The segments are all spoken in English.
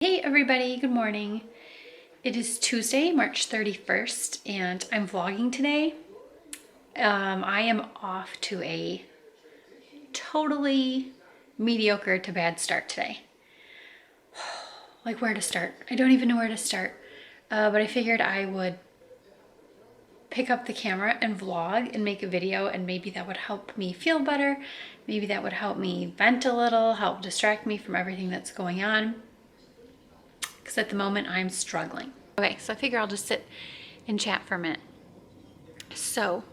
Hey everybody, good morning. It is Tuesday, March 31st, and I'm vlogging today. I am off to a totally mediocre to bad start today. Like where to start? I don't even know where to start. But I figured I would pick up the camera and vlog and make a video, and maybe that would help me feel better. Maybe that would help me vent a little, help distract me from everything that's going on. Because at the moment I'm struggling. Okay, so I figure I'll just sit and chat for a minute. So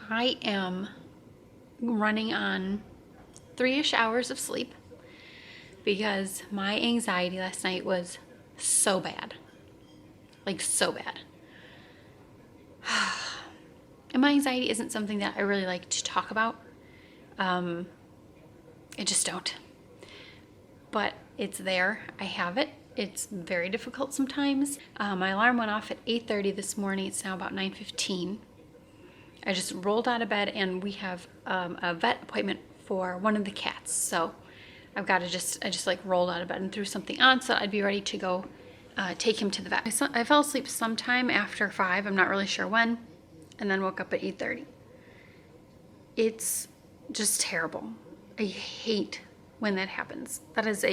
I am running on 3-ish hours of sleep because my anxiety last night was so bad. Like so bad. And my anxiety isn't something that I really like to talk about. I just don't. But it's there. I have it. It's very difficult sometimes. My alarm went off at 8:30 this morning. It's now about 9:15. I just rolled out of bed, and we have a vet appointment for one of the cats. So I just like rolled out of bed and threw something on so I'd be ready to go take him to the vet. I fell asleep sometime after 5. I'm not really sure when, and then woke up at 8:30. It's just terrible. I hate when that happens. That is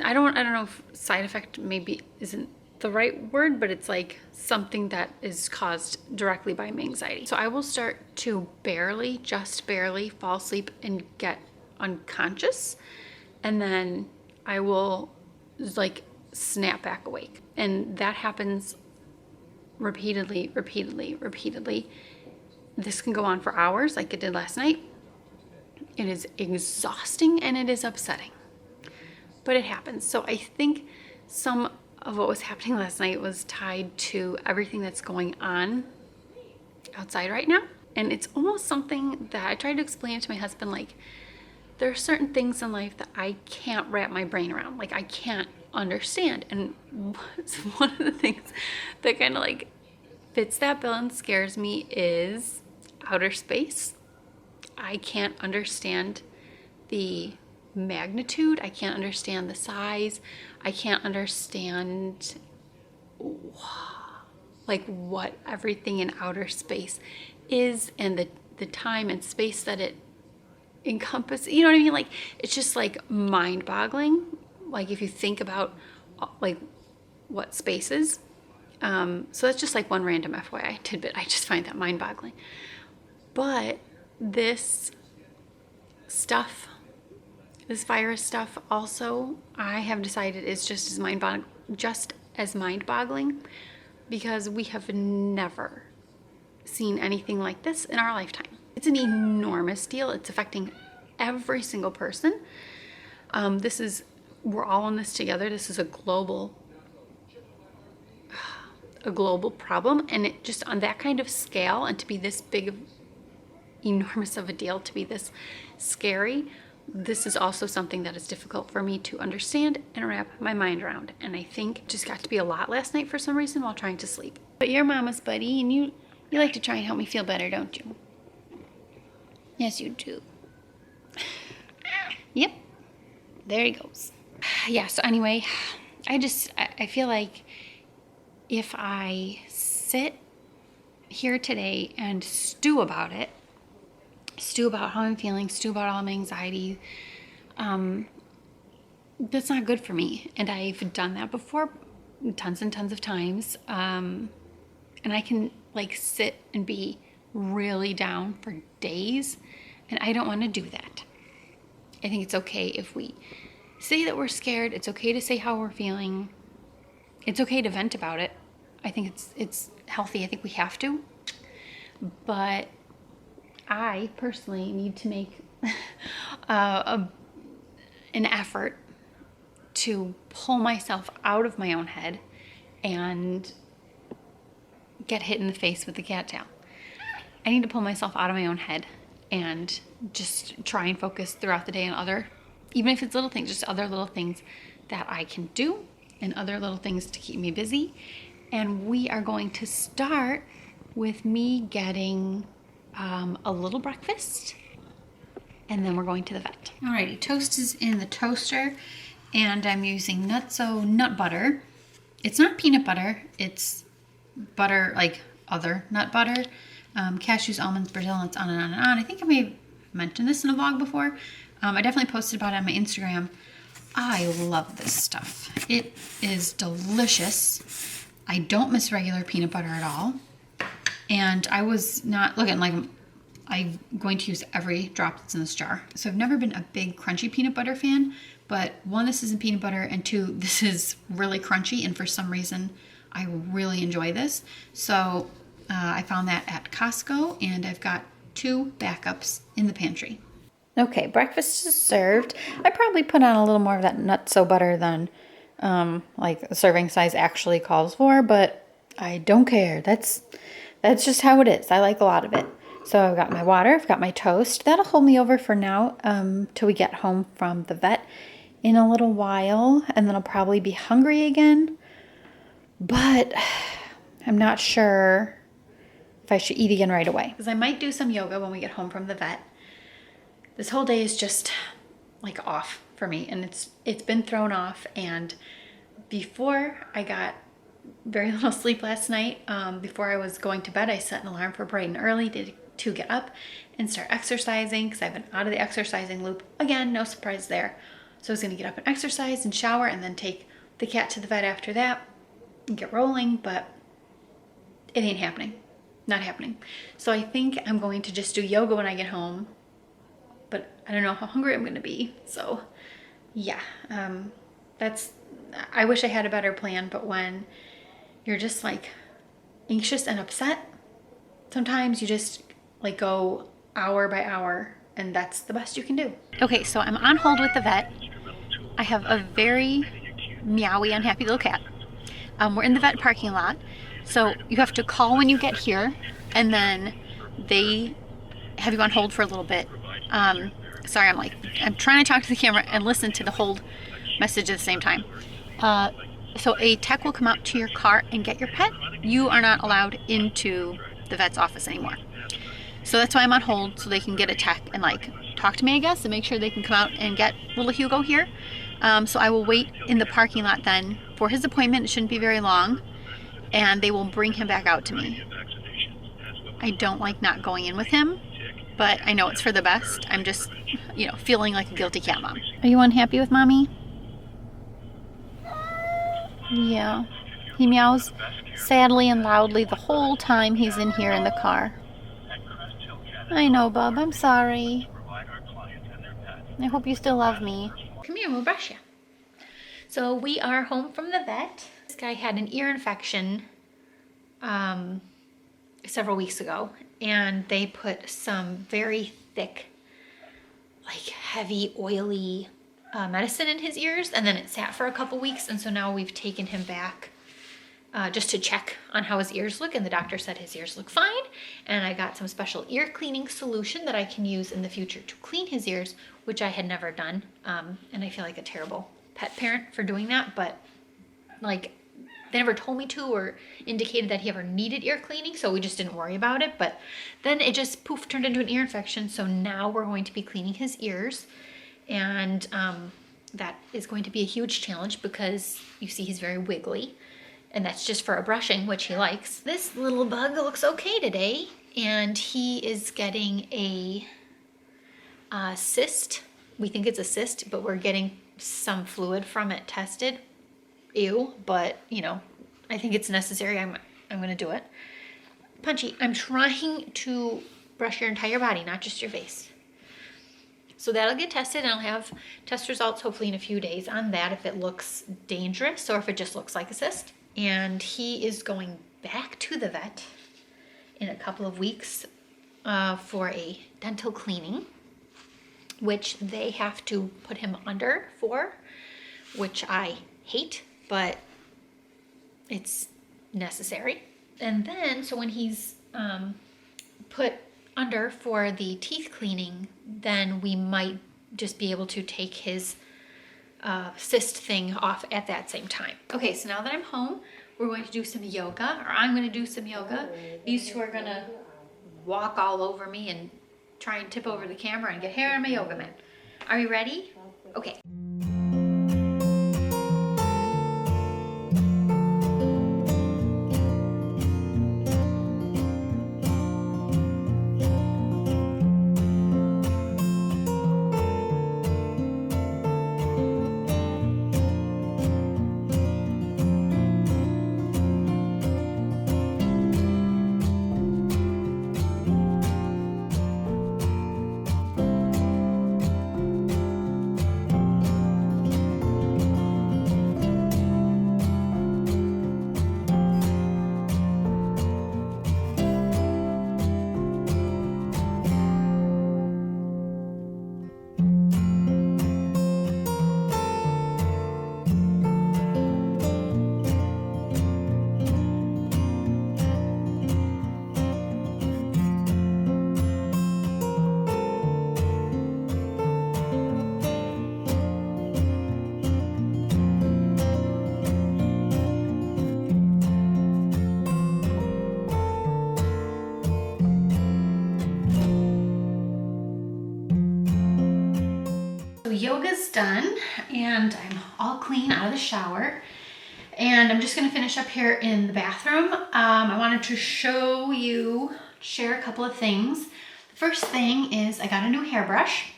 I don't know if side effect maybe isn't the right word, but it's like something that is caused directly by my anxiety. So I will start to just barely fall asleep and get unconscious, and then I will like snap back awake. And that happens repeatedly. This can go on for hours like it did last night. It is exhausting and it is upsetting. But it happens. So I think some of what was happening last night was tied to everything that's going on outside right now. And it's almost something that I tried to explain to my husband, like, there are certain things in life that I can't wrap my brain around. Like, I can't understand. And one of the things that kind of like fits that bill and scares me is outer space. I can't understand the magnitude. I can't understand the size. I can't understand like what everything in outer space is, and the time and space that it encompasses. You know what I mean? Like, it's just like mind-boggling. Like, if you think about like what space is. So that's just like one random FYI tidbit. I just find that mind-boggling. But this virus stuff also, I have decided is just as mind-boggling, because we have never seen anything like this in our lifetime. It's an enormous deal. It's affecting every single person. We're all in this together. This is a global problem, and it just on that kind of scale, and to be this big, enormous of a deal, to be this scary. This is also something that is difficult for me to understand and wrap my mind around. And I think it just got to be a lot last night for some reason while trying to sleep. But you're mama's buddy, and you like to try and help me feel better, don't you? Yes, you do. Yep. There he goes. Yeah, so anyway, I feel like if I sit here today and stew about how I'm feeling, stew about all my anxiety, that's not good for me. And I've done that before tons and tons of times. And I can like sit and be really down for days, and I don't want to do that. I think it's okay if we say that we're scared. It's okay to say how we're feeling. It's okay to vent about it. I think it's healthy. I think we have to. But I personally need to make an effort to pull myself out of my own head and get hit in the face with the cattail. I need to pull myself out of my own head and just try and focus throughout the day on even if it's little things, just other little things that I can do and other little things to keep me busy. And we are going to start with me getting a little breakfast, and then we're going to the vet. Alrighty, toast is in the toaster, And I'm using Nutso nut butter. It's not peanut butter, it's butter like other nut butter. Cashews, almonds, Brazil nuts, on and on and on. I think I may have mentioned this in a vlog before. I definitely posted about it on my Instagram. I love this stuff. It is delicious. I don't miss regular peanut butter at all. And I was not looking like I'm going to use every drop that's in this jar. So I've never been a big crunchy peanut butter fan, but one, this isn't peanut butter, and two, this is really crunchy, and for some reason, I really enjoy this. So I found that at Costco, and I've got 2 backups in the pantry. Okay, breakfast is served. I probably put on a little more of that Nutso butter than like the serving size actually calls for, but I don't care. That's just how it is. I like a lot of it. So I've got my water, I've got my toast. That'll hold me over for now till we get home from the vet in a little while, and then I'll probably be hungry again. But I'm not sure if I should eat again right away, because I might do some yoga when we get home from the vet. This whole day is just like off for me, and it's been thrown off. And before I got very little sleep last night, before I was going to bed, I set an alarm for bright and early to get up and start exercising, because I've been out of the exercising loop again. No surprise there. So I was going to get up and exercise and shower and then take the cat to the vet after that and get rolling, but it ain't happening. Not happening. So I think I'm going to just do yoga when I get home, but I don't know how hungry I'm going to be. So yeah, I wish I had a better plan, but when you're just like anxious and upset, sometimes you just like go hour by hour, and that's the best you can do. Okay, so I'm on hold with the vet. I have a very meowy, unhappy little cat. We're in the vet parking lot, so you have to call when you get here, and then they have you on hold for a little bit. Sorry, I'm trying to talk to the camera and listen to the hold message at the same time. So a tech will come out to your car and get your pet. You are not allowed into the vet's office anymore. So that's why I'm on hold, so they can get a tech and like talk to me, I guess, and make sure they can come out and get little Hugo here. So I will wait in the parking lot then for his appointment. It shouldn't be very long, and they will bring him back out to me. I don't like not going in with him, but I know it's for the best. I'm just, feeling like a guilty cat mom. Are you unhappy with mommy? Yeah. He meows sadly and loudly the whole time he's in here in the car. I know, bub. I'm sorry. I hope you still love me. Come here, we'll brush you. So we are home from the vet. This guy had an ear infection several weeks ago, and they put some very thick, like heavy, oily medicine in his ears, and then it sat for a couple weeks, and so now we've taken him back just to check on how his ears look, and the doctor said his ears look fine, and I got some special ear cleaning solution that I can use in the future to clean his ears, which I had never done, and I feel like a terrible pet parent for doing that, but like they never told me to or indicated that he ever needed ear cleaning, so we just didn't worry about it. But then it just poof turned into an ear infection, so now we're going to be cleaning his ears, and that is going to be a huge challenge because you see he's very wiggly, and that's just for a brushing, which he likes. This little bug looks okay today, and he is getting a cyst. We think it's a cyst, but we're getting some fluid from it tested. Ew, but I think it's necessary. I'm gonna do it. Punchy, I'm trying to brush your entire body, not just your face. So that'll get tested, and I'll have test results hopefully in a few days on that, if it looks dangerous or if it just looks like a cyst. And he is going back to the vet in a couple of weeks for a dental cleaning, which they have to put him under for, which I hate, but it's necessary. And then, so when he's put under for the teeth cleaning, then we might just be able to take his cyst thing off at that same time. Okay, so now that I'm home, we're going to do some yoga, or I'm going to do some yoga. These two are going to walk all over me and try and tip over the camera and get hair on my yoga mat. Are you ready? Okay. yoga's done and I'm all clean out of the shower. And I'm just gonna finish up here in the bathroom. I wanted to share a couple of things. The first thing is I got a new hairbrush,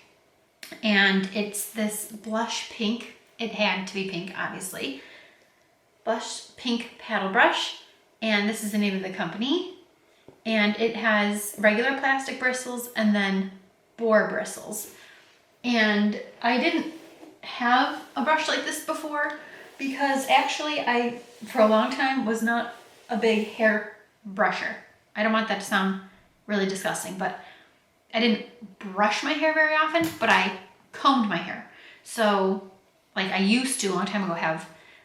and it's this blush pink. It had to be pink, obviously. Blush pink paddle brush, and this is the name of the company. And it has regular plastic bristles and then boar bristles. And I didn't have a brush like this before, because actually I, for a long time, was not a big hair brusher. I don't want that to sound really disgusting, but I didn't brush my hair very often, but I combed my hair. So, like I used to a long time ago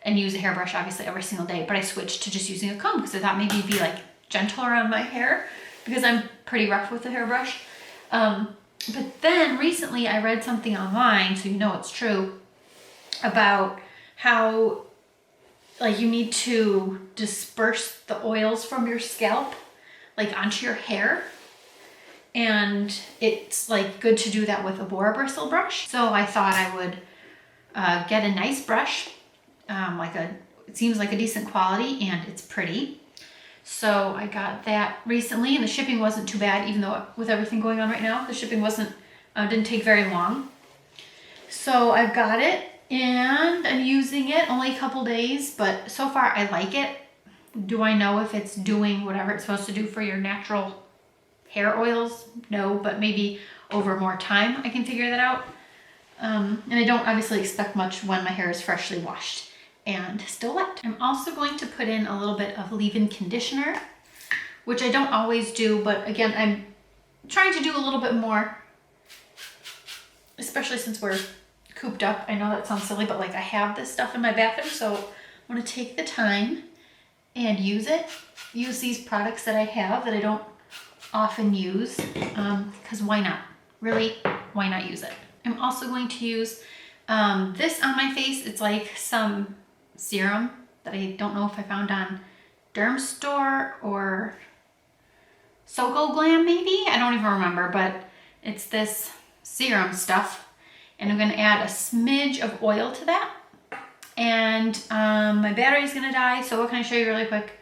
use a hairbrush obviously every single day, but I switched to just using a comb because I thought maybe it'd be like gentle around my hair because I'm pretty rough with the hairbrush. But then recently I read something online, so you know it's true, about how like you need to disperse the oils from your scalp like onto your hair, and it's like good to do that with a boar bristle brush. So I thought I would get a nice brush, it seems like a decent quality and it's pretty. So I got that recently, and the shipping wasn't too bad, even though with everything going on right now, the shipping didn't take very long. So I've got it and I'm using it only a couple days, but so far I like it. Do I know if it's doing whatever it's supposed to do for your natural hair oils? No, but maybe over more time I can figure that out. And I don't obviously expect much when my hair is freshly washed and still wet. I'm also going to put in a little bit of leave-in conditioner, which I don't always do, but again, I'm trying to do a little bit more, especially since we're cooped up. I know that sounds silly, but like I have this stuff in my bathroom, so I want to take the time and use these products that I have that I don't often use, because why not? Really, why not use it? I'm also going to use this on my face. It's like some serum that I don't know if I found on Derm Store or Soko Glam maybe? I don't even remember, but it's this serum stuff. And I'm gonna add a smidge of oil to that. And my battery's gonna die, so what can I show you really quick?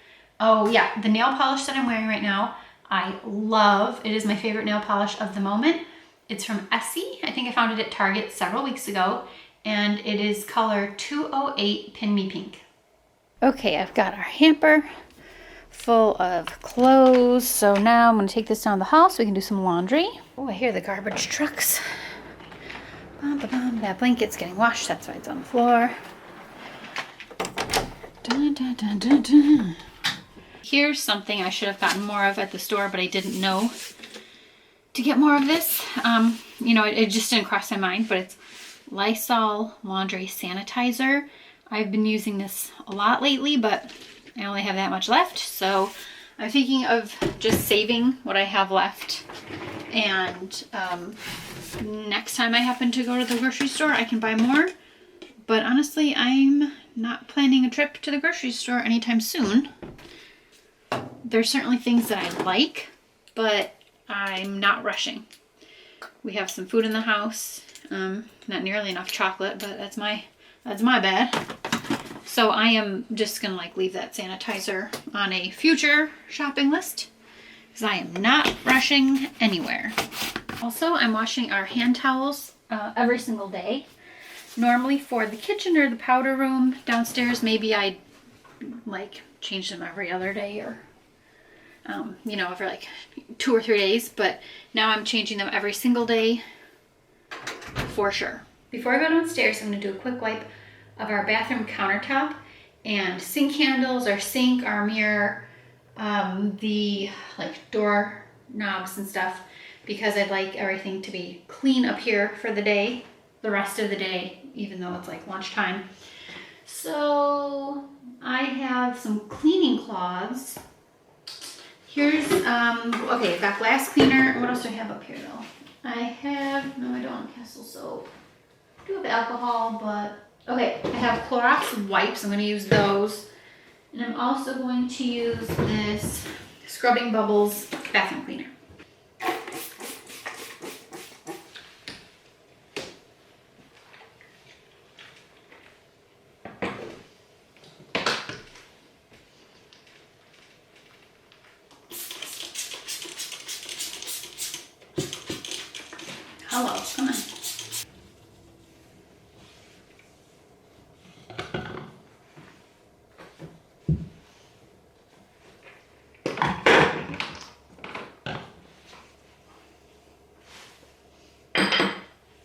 Oh yeah, the nail polish that I'm wearing right now, I love. It is my favorite nail polish of the moment. It's from Essie. I think I found it at Target several weeks ago, and it is color 208 Pin Me Pink. Okay, I've got our hamper full of clothes, so now I'm gonna take this down the hall so we can do some laundry. Oh, I hear the garbage trucks. Bum, ba, bum. That blanket's getting washed, that's why it's on the floor. Dun, dun, dun, dun, dun. Here's something I should have gotten more of at the store, but I didn't know to get more of this. It just didn't cross my mind, but it's Lysol laundry sanitizer. I've been using this a lot lately, but I only have that much left, so I'm thinking of just saving what I have left, and next time I happen to go to the grocery store I can buy more. But honestly, I'm not planning a trip to the grocery store anytime soon. There's certainly things that I like, but I'm not rushing. We have some food in the house, not nearly enough chocolate, but that's my bad. So I am just gonna leave that sanitizer on a future shopping list because I am not rushing anywhere. Also, I'm washing our hand towels every single day. Normally for the kitchen or the powder room downstairs, maybe I change them every other day, or every 2 or 3 days, but now I'm changing them every single day for sure. Before I go downstairs, I'm going to do a quick wipe of our bathroom countertop and sink handles, our sink, our mirror, the door knobs and stuff, because I'd like everything to be clean up here for the rest of the day, even though it's lunchtime. So I have some cleaning cloths. Here's, okay, I've got glass cleaner. What else do I have up here though? No, I don't want Castle soap. I do have alcohol, but, okay, I have Clorox wipes. I'm going to use those. And I'm also going to use this Scrubbing Bubbles bathroom cleaner.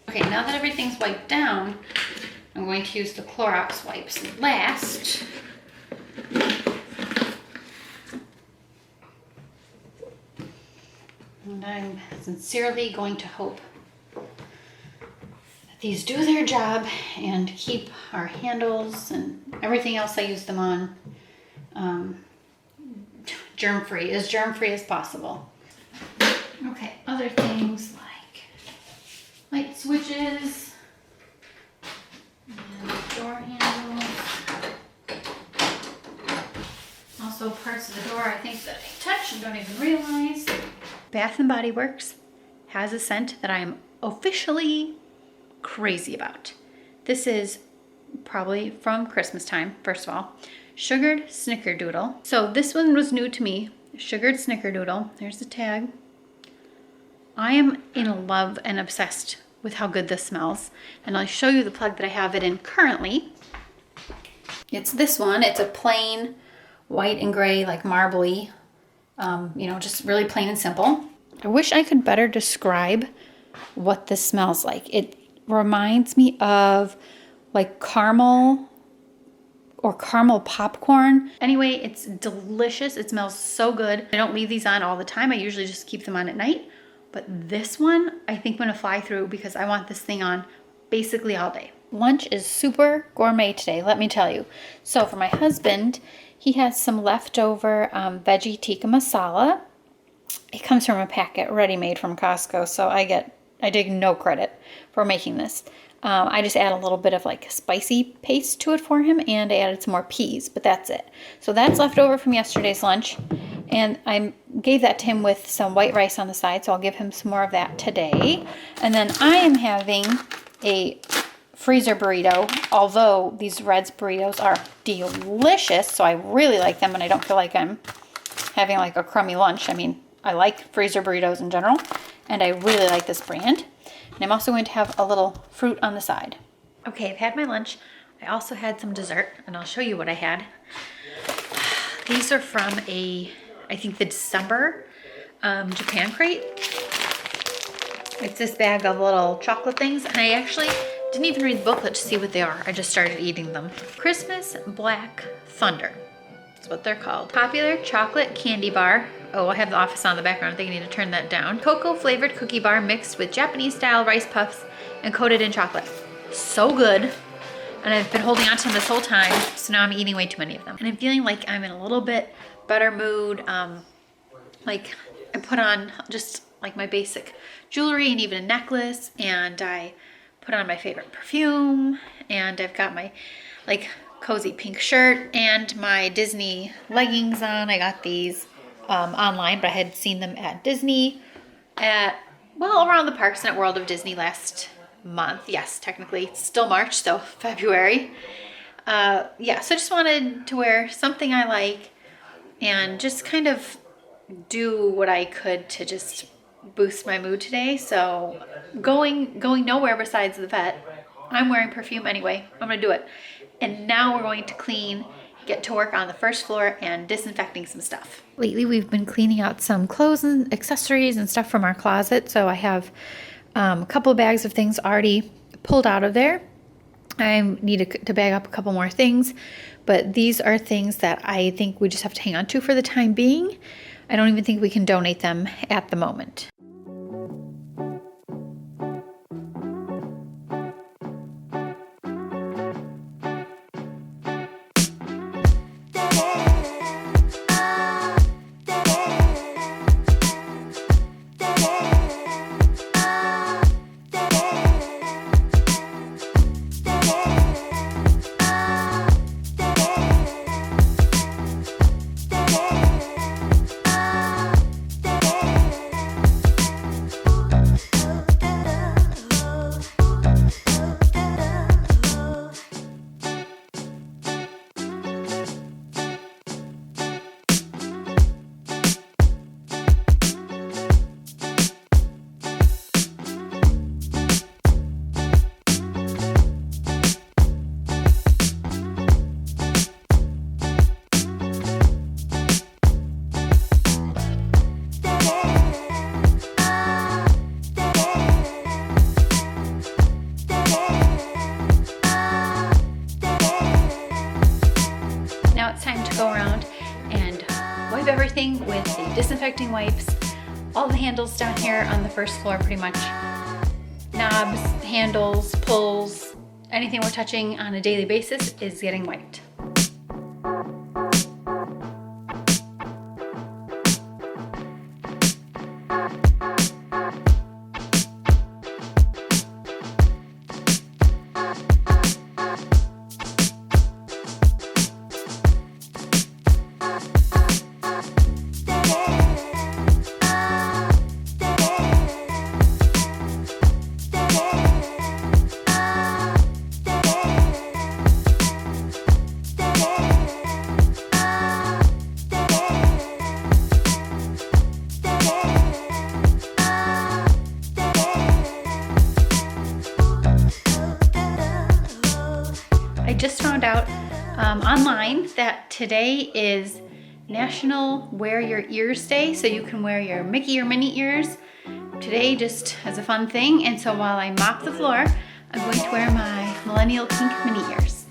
Okay, now that everything's wiped down, I'm going to use the Clorox wipes last. And I'm sincerely going to hope that these do their job and keep our handles and everything else I use them on germ-free, as germ-free as possible. Okay, other things like light switches and door handles. Also parts of the door I think that I touch and don't even realize. Bath & Body Works has a scent that I am officially crazy about. This is probably from Christmas time, first of all. Sugared Snickerdoodle. So this one was new to me. Sugared Snickerdoodle. There's the tag. I am in love and obsessed with how good this smells. And I'll show you the plug that I have it in currently. It's this one. It's a plain white and gray, like marbly, just really plain and simple. I wish I could better describe what this smells like. It reminds me of like caramel or caramel popcorn. Anyway, it's delicious. It smells so good. I don't leave these on all the time. I usually just keep them on at night. But this one, I think I'm gonna fly through because I want this thing on basically all day. Lunch is super gourmet today, let me tell you. So for my husband, he has some leftover veggie tikka masala. It comes from a packet ready-made from Costco, so I dig no credit for making this. I just add a little bit of like spicy paste to it for him, and I added some more peas, but that's it. So that's left over from yesterday's lunch, and I gave that to him with some white rice on the side, so I'll give him some more of that today. And then I am having a freezer burrito, although these Red's burritos are delicious, so I really like them, and I don't feel like I'm having like a crummy lunch. I mean, I like freezer burritos in general, and I really like this brand. And I'm also going to have a little fruit on the side. Okay, I've had my lunch. I also had some dessert, and I'll show you what I had. These are from I think the December Japan crate. It's this bag of little chocolate things, and I actually didn't even read the booklet to see what they are. I just started eating them. Christmas Black Thunder. That's what they're called. Popular chocolate candy bar. Oh, I have the office on in the background. I think I need to turn that down. Cocoa flavored cookie bar mixed with Japanese style rice puffs and coated in chocolate. So good. And I've been holding on to them this whole time, so now I'm eating way too many of them. And I'm feeling like I'm in a little bit better mood. Like I put on just like my basic jewelry and even a necklace, and I put on my favorite perfume, and I've got my like cozy pink shirt and my Disney leggings on. I got these online, but I had seen them at Disney around the parks and at World of Disney last month. Yes, technically it's still March, so February. So I just wanted to wear something I like and just kind of do what I could to just boost my mood today. So going nowhere besides the vet, I'm wearing perfume anyway. I'm gonna do it. And now we're going to get to work on the first floor and disinfecting some stuff. Lately we've been cleaning out some clothes and accessories and stuff from our closet. So I have a couple of bags of things already pulled out of there. I need to bag up a couple more things, but these are things that I think we just have to hang on to for the time being. I don't even think we can donate them at the moment. it's time to go around and wipe everything with the disinfecting wipes. All the handles down here on the first floor, pretty much. Knobs, handles, pulls, anything we're touching on a daily basis is getting wiped. Just found out online that today is National Wear Your Ears Day, so you can wear your Mickey or Minnie ears today just as a fun thing. And so while I mop the floor, I'm going to wear my millennial pink mini ears.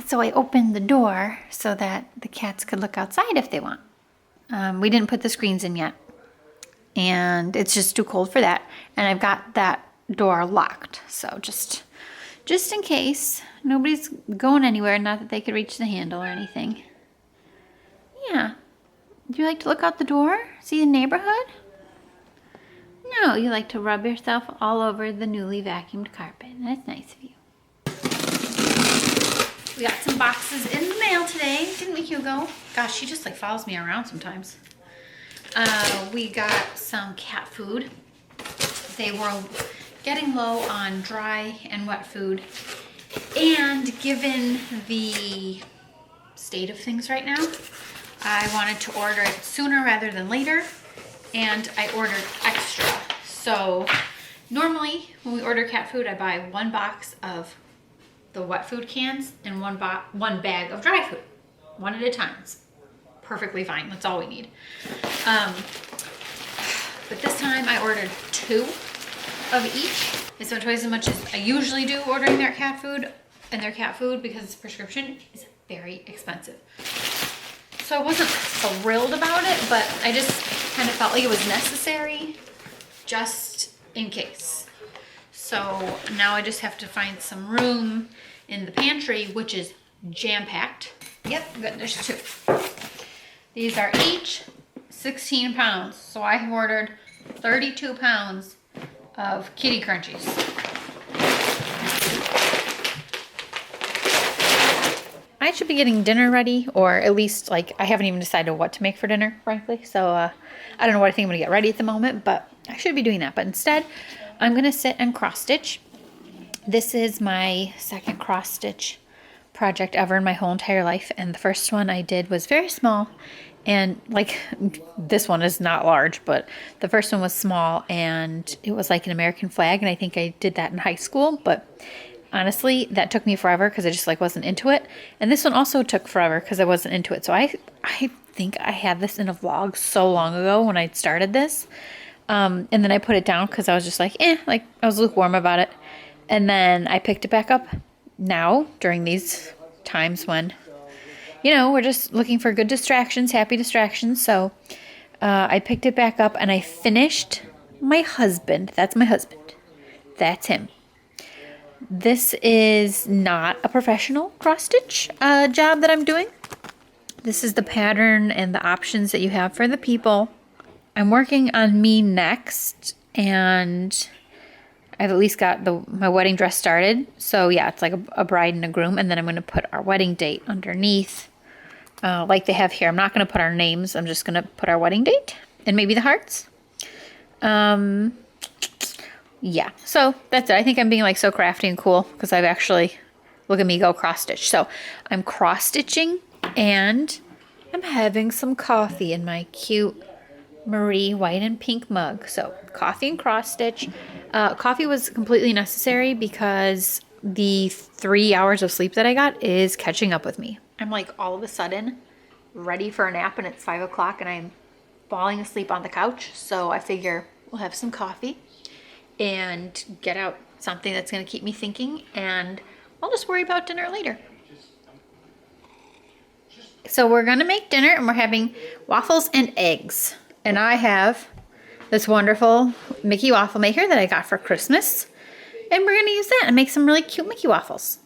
So I opened the door so that the cats could look outside if they want. We didn't put the screens in yet, and it's just too cold for that. And I've got that door locked, so just in case nobody's going anywhere, not that they could reach the handle or anything. Yeah. Do you like to look out the door? See the neighborhood? No, you like to rub yourself all over the newly vacuumed carpet. That's nice of you. We got some boxes in the mail today, didn't we, Hugo? Gosh, she just like follows me around sometimes. We got some cat food. They were getting low on dry and wet food. And given the state of things right now, I wanted to order it sooner rather than later. And I ordered extra. So normally when we order cat food, I buy one box of the wet food cans and one bag of dry food, one at a time. It's perfectly fine. That's all we need. But this time I ordered 2 of each. It's not twice as much as I usually do ordering their cat food because its prescription is very expensive. So I wasn't thrilled about it, but I just kind of felt like it was necessary just in case. So now I just have to find some room in the pantry, which is jam-packed. Yep, good, there's 2. These are each 16 pounds. So I have ordered 32 pounds of kitty crunchies. I should be getting dinner ready, or at least like I haven't even decided what to make for dinner, frankly. So I don't know what I think I'm gonna get ready at the moment, but I should be doing that. But instead, I'm gonna sit and cross stitch. This is my second cross stitch project ever in my whole entire life, and the first one I did was very small, and like this one is not large, but the first one was small, and it was like an American flag, and I think I did that in high school, but honestly that took me forever because I just like wasn't into it. And this one also took forever because I wasn't into it. So I think I had this in a vlog so long ago when I started this, and then I put it down because I was just like like I was lukewarm about it. And then I picked it back up now during these times when, you know, we're just looking for good distractions, happy distractions. So I picked it back up and I finished my husband. That's my husband. That's him. This is not a professional cross-stitch job that I'm doing. This is the pattern and the options that you have for the people. I'm working on me next, and I've at least got my wedding dress started. So yeah, it's like a bride and a groom, and then I'm going to put our wedding date underneath, like they have here. I'm not going to put our names. I'm just going to put our wedding date and maybe the hearts. Yeah, so that's it. I think I'm being like so crafty and cool because I've actually, look at me go cross stitch. So I'm cross stitching and I'm having some coffee in my cute Marie white and pink mug. So coffee and cross stitch. Coffee was completely necessary because the 3 hours of sleep that I got is catching up with me. I'm like all of a sudden ready for a nap and it's 5 o'clock and I'm falling asleep on the couch. So I figure we'll have some coffee and get out something that's going to keep me thinking, and I'll just worry about dinner later. So we're going to make dinner and we're having waffles and eggs. And I have this wonderful Mickey waffle maker that I got for Christmas. And we're going to use that and make some really cute Mickey waffles.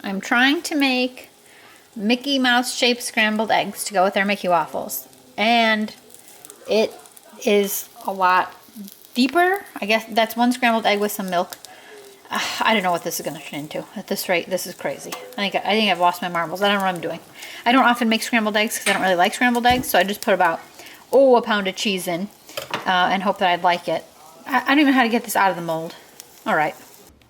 I'm trying to make Mickey Mouse shaped scrambled eggs to go with our Mickey waffles. And it is a lot deeper. I guess that's one scrambled egg with some milk. I don't know what this is going to turn into. At this rate, this is crazy. I think I've lost my marbles. I don't know what I'm doing. I don't often make scrambled eggs because I don't really like scrambled eggs. So I just put about, a pound of cheese in and hope that I'd like it. I don't even know how to get this out of the mold. All right.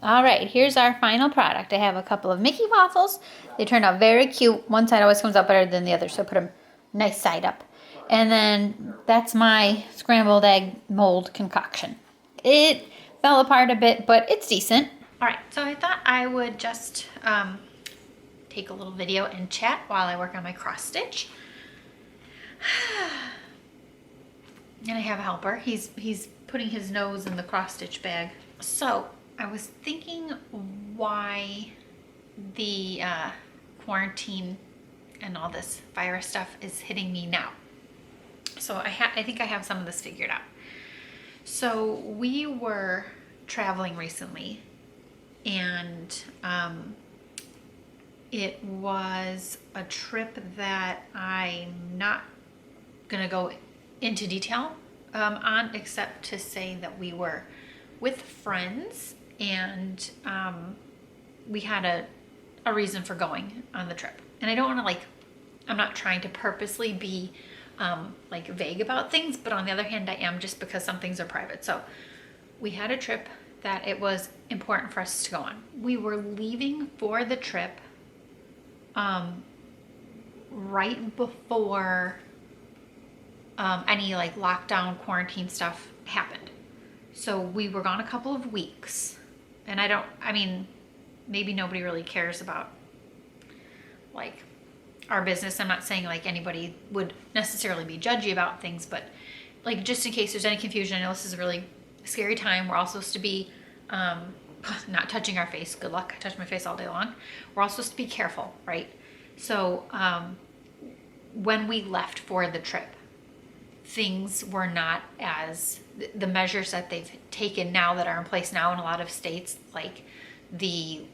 All right, here's our final product. I have a couple of Mickey waffles. They turned out very cute. One side always comes out better than the other, so I put them nice side up. And then that's my scrambled egg mold concoction. It fell apart a bit, but it's decent. All right, so I thought I would just take a little video and chat while I work on my cross stitch. And I have a helper. He's putting his nose in the cross stitch bag. So I was thinking why the quarantine and all this virus stuff is hitting me now. So I think I have some of this figured out. So we were traveling recently, and it was a trip that I'm not gonna go into detail on, except to say that we were with friends, and we had a reason for going on the trip. And I don't want to I'm not trying to purposely be vague about things, but on the other hand I am, just because some things are private. So we had a trip that it was important for us to go on. We were leaving for the trip right before any lockdown quarantine stuff happened. So we were gone a couple of weeks, and maybe nobody really cares about our business. I'm not saying anybody would necessarily be judgy about things, but just in case there's any confusion, I know this is a really scary time. We're all supposed to be not touching our face. Good luck. I touch my face all day long. We're all supposed to be careful, right? So when we left for the trip, things were not as the measures that they've taken now, that are in place now in a lot of states, like the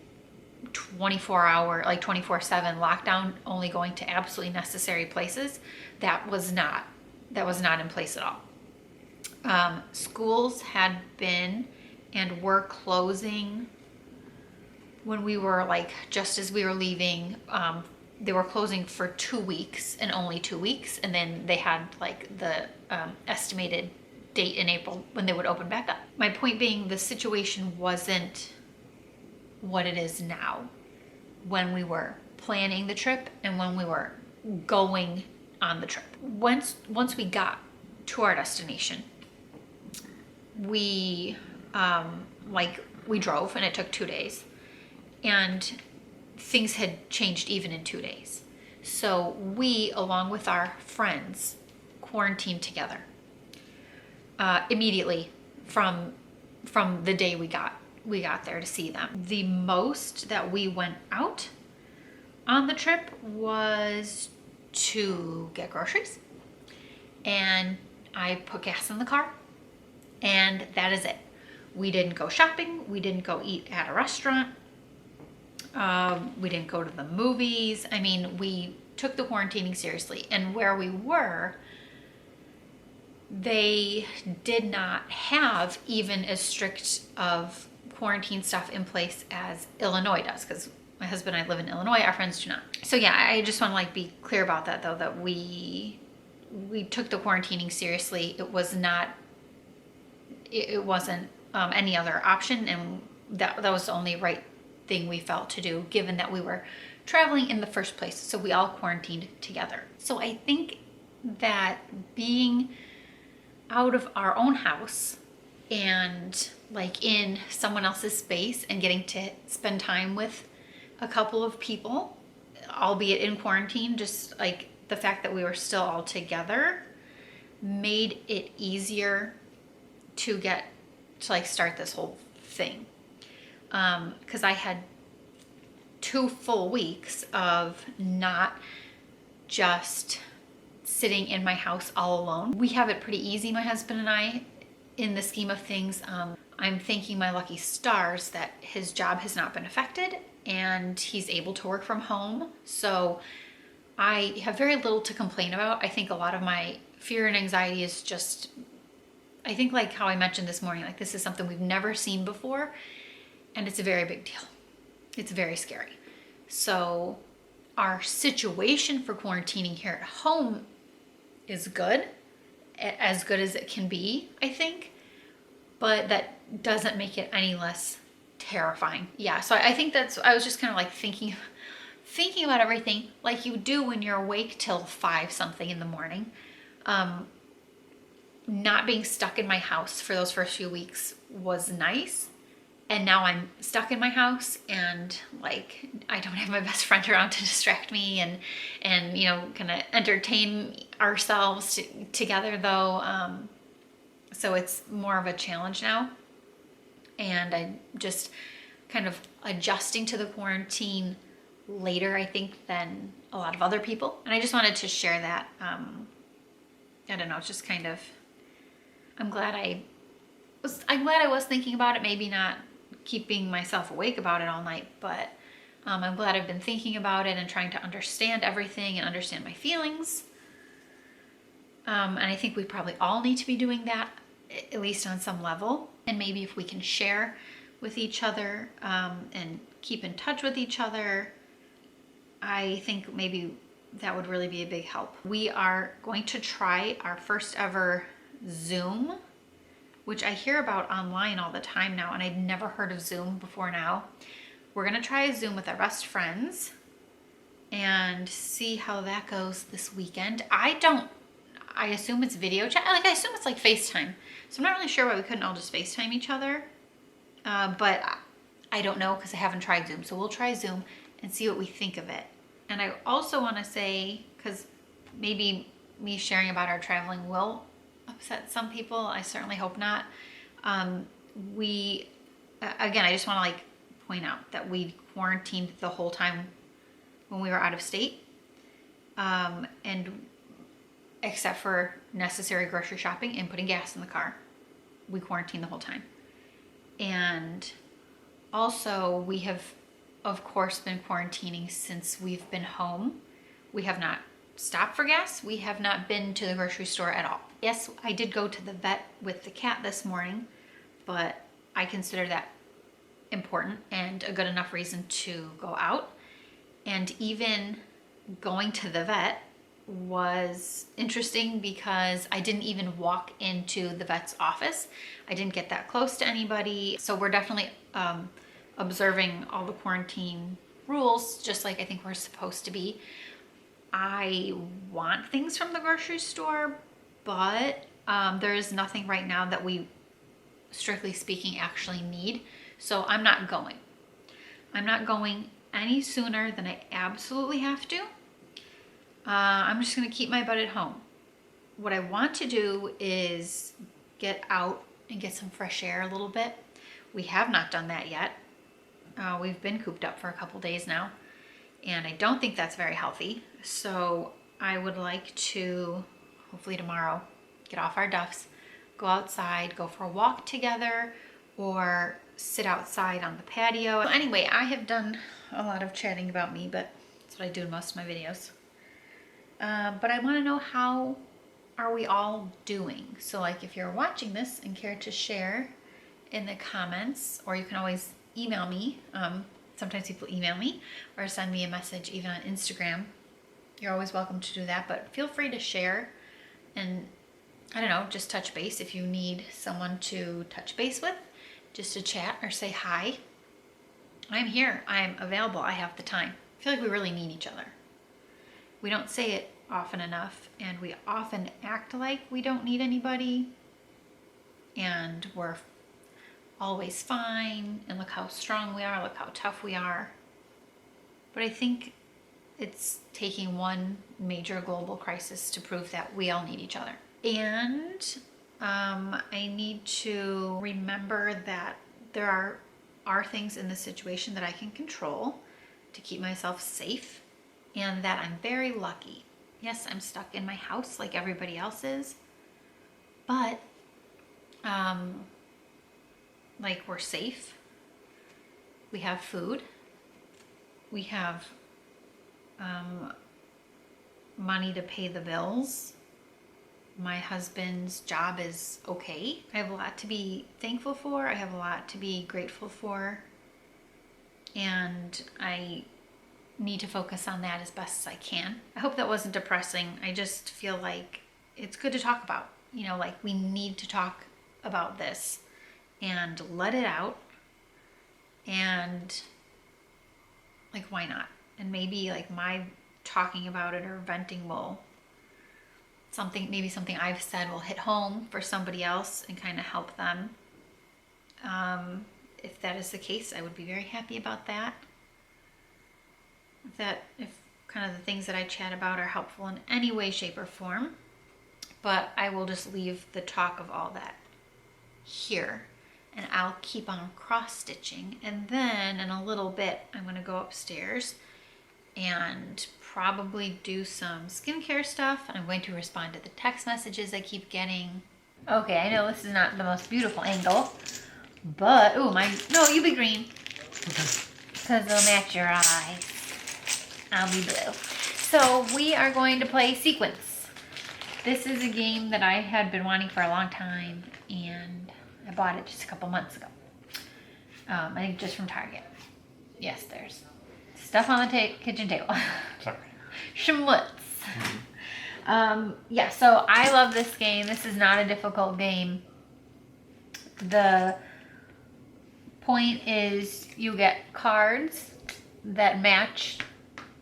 24-hour, 24/7 lockdown, only going to absolutely necessary places. That was not in place at all. Schools had been and were closing when we were just as we were leaving. They were closing for 2 weeks, and only 2 weeks, and then they had the estimated date in April when they would open back up. My point being, the situation wasn't what it is now when we were planning the trip and when we were going on the trip. Once we got to our destination, we drove, and it took 2 days, and things had changed even in 2 days. So we, along with our friends, quarantined together immediately from the day we got there to see them. The most that we went out on the trip was to get groceries, and I put gas in the car, and that is it. We didn't go shopping. We didn't go eat at a restaurant. We didn't go to the movies. I mean, we took the quarantining seriously. And where we were, they did not have even as strict of quarantine stuff in place as Illinois does, because my husband and I live in Illinois, our friends do not. So yeah, I just want to like be clear about that though, that we took the quarantining seriously. It wasn't any other option, and that was the only right thing we felt to do, given that we were traveling in the first place. So we all quarantined together. So I think that being out of our own house and like in someone else's space and getting to spend time with a couple of people, albeit in quarantine, just like the fact that we were still all together made it easier to like start this whole thing. Because I had 2 full weeks of not just sitting in my house all alone. We have it pretty easy, my husband and I, in the scheme of things. I'm thanking my lucky stars that his job has not been affected and he's able to work from home. So I have very little to complain about. I think a lot of my fear and anxiety is just, I think like how I mentioned this morning, like this is something we've never seen before, and it's a very big deal. It's very scary. So our situation for quarantining here at home is good, as good as it can be, I think, but that doesn't make it any less terrifying. Yeah, so I think I was just kind of like thinking about everything like you do when you're awake till 5 something in the morning. Not being stuck in my house for those first few weeks was nice. And now I'm stuck in my house and like I don't have my best friend around to distract me and you know, kind of entertain ourselves together though. So it's more of a challenge now. And I'm just kind of adjusting to the quarantine later, I think, than a lot of other people. And I just wanted to share that. I don't know, it's just kind of, I'm glad I was thinking about it, maybe not keeping myself awake about it all night, but I'm glad I've been thinking about it and trying to understand everything and understand my feelings. And I think we probably all need to be doing that, at least on some level. And maybe if we can share with each other and keep in touch with each other, I think maybe that would really be a big help. We are going to try our first ever Zoom, which I hear about online all the time now, and I'd never heard of Zoom before now. We're gonna try a Zoom with our best friends and see how that goes this weekend. I assume it's video chat. Like, I assume it's like FaceTime. So I'm not really sure why we couldn't all just FaceTime each other. But I don't know because I haven't tried Zoom. So we'll try Zoom and see what we think of it. And I also want to say, because maybe me sharing about our traveling will upset some people. I certainly hope not. Again, I just want to like point out that we quarantined the whole time when we were out of state. And except for necessary grocery shopping and putting gas in the car, we quarantined the whole time. And also we have, of course, been quarantining since we've been home. We have not stopped for gas. We have not been to the grocery store at all. Yes, I did go to the vet with the cat this morning, but I consider that important and a good enough reason to go out. And even going to the vet was interesting because I didn't even walk into the vet's office. I didn't get that close to anybody. So we're definitely observing all the quarantine rules, just like I think we're supposed to be. I want things from the grocery store, but there is nothing right now that we, strictly speaking, actually need. So I'm not going. I'm not going any sooner than I absolutely have to. I'm just going to keep my butt at home. What I want to do is get out and get some fresh air a little bit. We have not done that yet. We've been cooped up for a couple days now, and I don't think that's very healthy. So I would like to, hopefully tomorrow, get off our duffs, go outside, go for a walk together, or sit outside on the patio. Anyway, I have done a lot of chatting about me, but that's what I do in most of my videos. But I want to know, how are we all doing? So like, if you're watching this and care to share in the comments, or you can always email me. Sometimes people email me or send me a message even on Instagram. You're always welcome to do that, but feel free to share and, I don't know, just touch base if you need someone to touch base with, just to chat or say hi. I'm here. I'm available. I have the time. I feel like we really need each other. We don't say it often enough, and we often act like we don't need anybody, and we're always fine, and look how strong we are, look how tough we are. But I think it's taking one major global crisis to prove that we all need each other. And I need to remember that there are things in this situation that I can control to keep myself safe, and that I'm very lucky. Yes, I'm stuck in my house like everybody else is, but like, we're safe. We have food. We have money to pay the bills. My husband's job is okay. I have a lot to be thankful for. I have a lot to be grateful for. And I need to focus on that as best as I can. I hope that wasn't depressing. I just feel like it's good to talk about. You know, like, we need to talk about this and let it out. And like, why not? And maybe like my talking about it or venting will maybe something I've said will hit home for somebody else and kind of help them. If that is the case, I would be very happy about that. If kind of the things that I chat about are helpful in any way, shape, or form. But I will just leave the talk of all that here, and I'll keep on cross-stitching. And then in a little bit, I'm going to go upstairs and probably do some skincare stuff. And I'm going to respond to the text messages I keep getting. Okay, I know this is not the most beautiful angle, but, no, you be green. Because they'll match your eyes. I'll be blue. So we are going to play Sequence. This is a game that I had been wanting for a long time, and I bought it just a couple months ago. I think just from Target. Yes, there's stuff on the kitchen table. Sorry. Schmutz. Yeah, so I love this game. This is not a difficult game. The point is, you get cards that match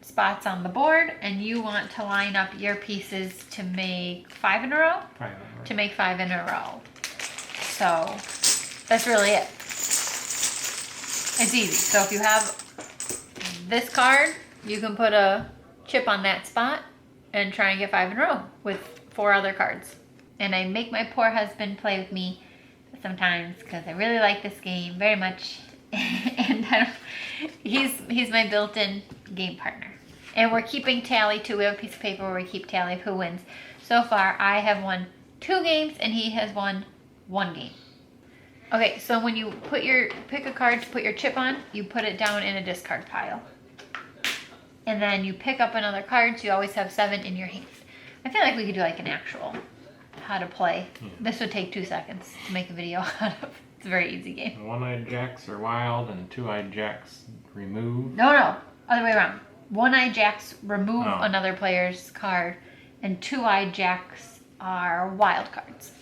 spots on the board, and you want to line up your pieces to make 5 in a row? 5 in a row. To make 5 in a row. So that's really it. It's easy. So if you have this card, you can put a chip on that spot and try and get 5 in a row with 4 other cards. And I make my poor husband play with me sometimes because I really like this game very much. And he's my built-in game partner. And we're keeping tally too. We have a piece of paper where we keep tally of who wins. So far, I have won 2 games and he has won 1 game. Okay, so when you pick a card to put your chip on, you put it down in a discard pile. And then you pick up another card, so you always have 7 in your hand. I feel like we could do like an actual how to play. This would take 2 seconds to make a video out of. It's a very easy game. One-eyed jacks are wild and two-eyed jacks remove. No, other way around. One-eyed jacks remove another player's card, and two-eyed jacks are wild cards.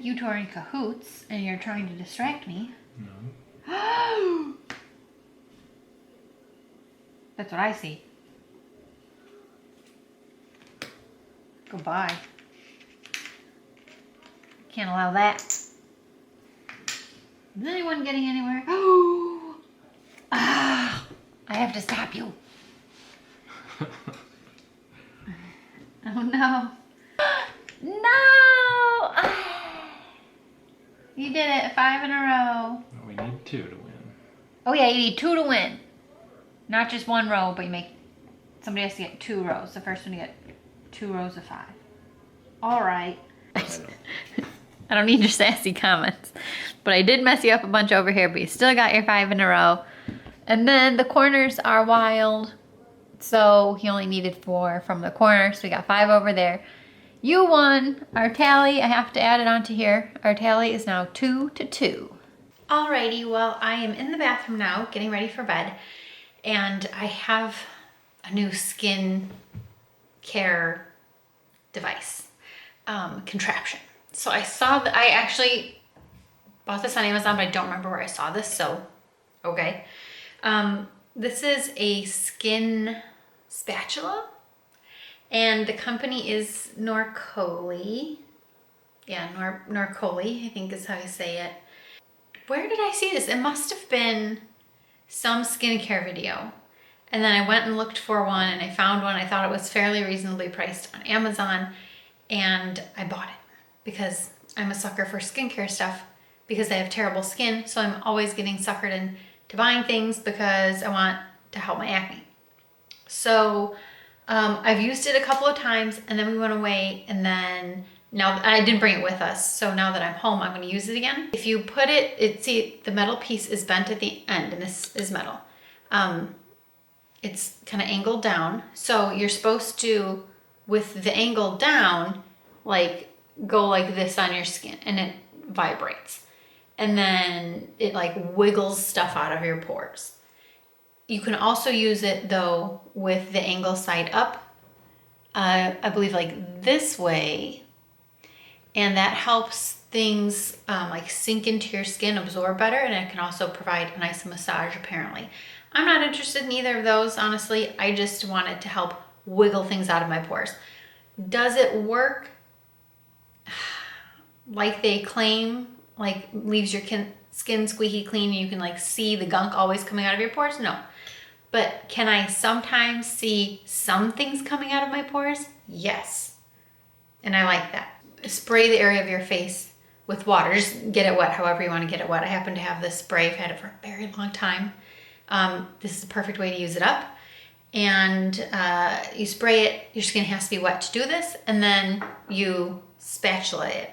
You two are in cahoots and you're trying to distract me. No. That's what I see. Goodbye. Can't allow that. Is anyone getting anywhere? I have to stop you. Oh no. No! You did it 5 in a row. Well, we need 2 to win. Oh yeah, you need 2 to win. Not just 1 row, but somebody has to get 2 rows. The first one to get 2 rows of 5. All right. I don't need your sassy comments. But I did mess you up a bunch over here, but you still got your 5 in a row. And then the corners are wild. So he only needed 4 from the corner. So we got 5 over there. You won. Our tally, I have to add it onto here. Our tally is now 2-2. Alrighty, well, I am in the bathroom now, getting ready for bed. And I have a new skin care device, contraption. So I saw that I actually bought this on Amazon, but I don't remember where I saw this, so okay. This is a skin spatula, and the company is Norcoli. Yeah, Norcoli, I think is how you say it. Where did I see this? It must have been some skincare video. And then I went and looked for one, and I found one. I thought it was fairly reasonably priced on Amazon, and I bought it because I'm a sucker for skincare stuff because I have terrible skin. So I'm always getting suckered into buying things because I want to help my acne. So I've used it a couple of times, and then we went away, and then now I didn't bring it with us. So now that I'm home, I'm going to use it again. If you put it, see the metal piece is bent at the end, and this is metal. It's kind of angled down. So you're supposed to, with the angle down, like go like this on your skin, and it vibrates. And then it like wiggles stuff out of your pores. You can also use it though with the angle side up. I believe like this way. And that helps things like sink into your skin, absorb better. And it can also provide a nice massage apparently. I'm not interested in either of those, honestly. I just wanted to help wiggle things out of my pores. Does it work like they claim, like leaves your skin squeaky clean and you can like see the gunk always coming out of your pores? No. But can I sometimes see some things coming out of my pores? Yes. And I like that. Spray the area of your face with water. Just get it wet however you want to get it wet. I happen to have this spray. I've had it for a very long time. This is the perfect way to use it up. And you spray it. Your skin has to be wet to do this. And then you spatula it.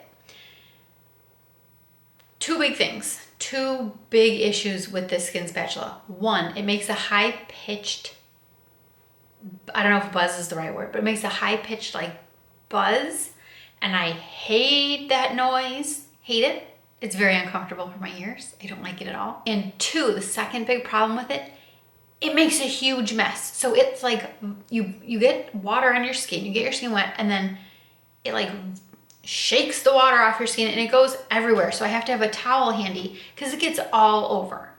2 big things. 2 big issues with this skin spatula. 1, it makes a high-pitched, I don't know if buzz is the right word, but it makes a high-pitched like buzz. And I hate that noise. Hate it. It's very uncomfortable for my ears. I don't like it at all. And 2, the second big problem with it, it makes a huge mess. So it's like you get water on your skin, you get your skin wet, and then it like shakes the water off your skin and it goes everywhere. So I have to have a towel handy because it gets all over.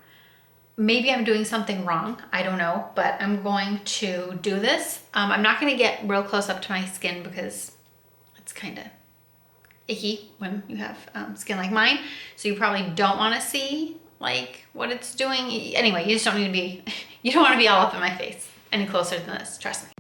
Maybe I'm doing something wrong. I don't know, but I'm going to do this. I'm not going to get real close up to my skin because it's kind of icky when you have skin like mine. So you probably don't want to see like what it's doing. Anyway, you just don't need to be, you don't want to be all up in my face any closer than this, trust me.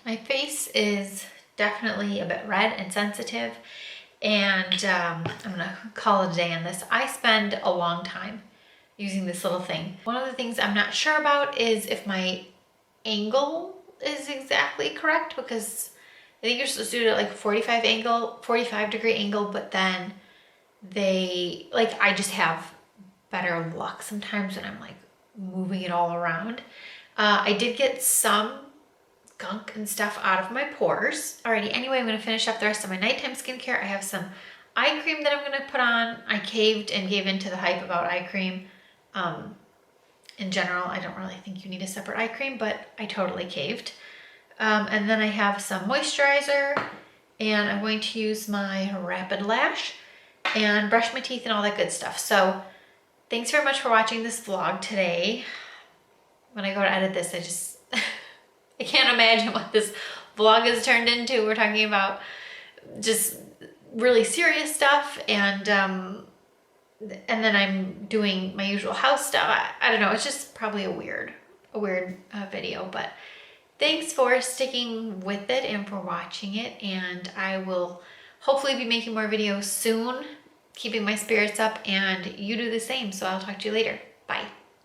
My face is definitely a bit red and sensitive, and I'm gonna call it a day on this. I spend a long time using this little thing. One of the things I'm not sure about is if my angle is exactly correct, because I think you're supposed to do it at like 45 degree angle, but then I just have better luck sometimes when I'm like moving it all around. I did get some gunk and stuff out of my pores. Alrighty, anyway, I'm gonna finish up the rest of my nighttime skincare. I have some eye cream that I'm going to put on. I caved and gave into the hype about eye cream. In general, I don't really think you need a separate eye cream, but I totally caved. And then I have some moisturizer, and I'm going to use my Rapid Lash and brush my teeth and all that good stuff. So thanks very much for watching this vlog today. When I go to edit this, I can't imagine what this vlog has turned into. We're talking about just really serious stuff, and then I'm doing my usual house stuff. I don't know, it's just probably a weird video, but thanks for sticking with it and for watching it, and I will hopefully be making more videos soon, keeping my spirits up, and you do the same. So I'll talk to you later. Bye.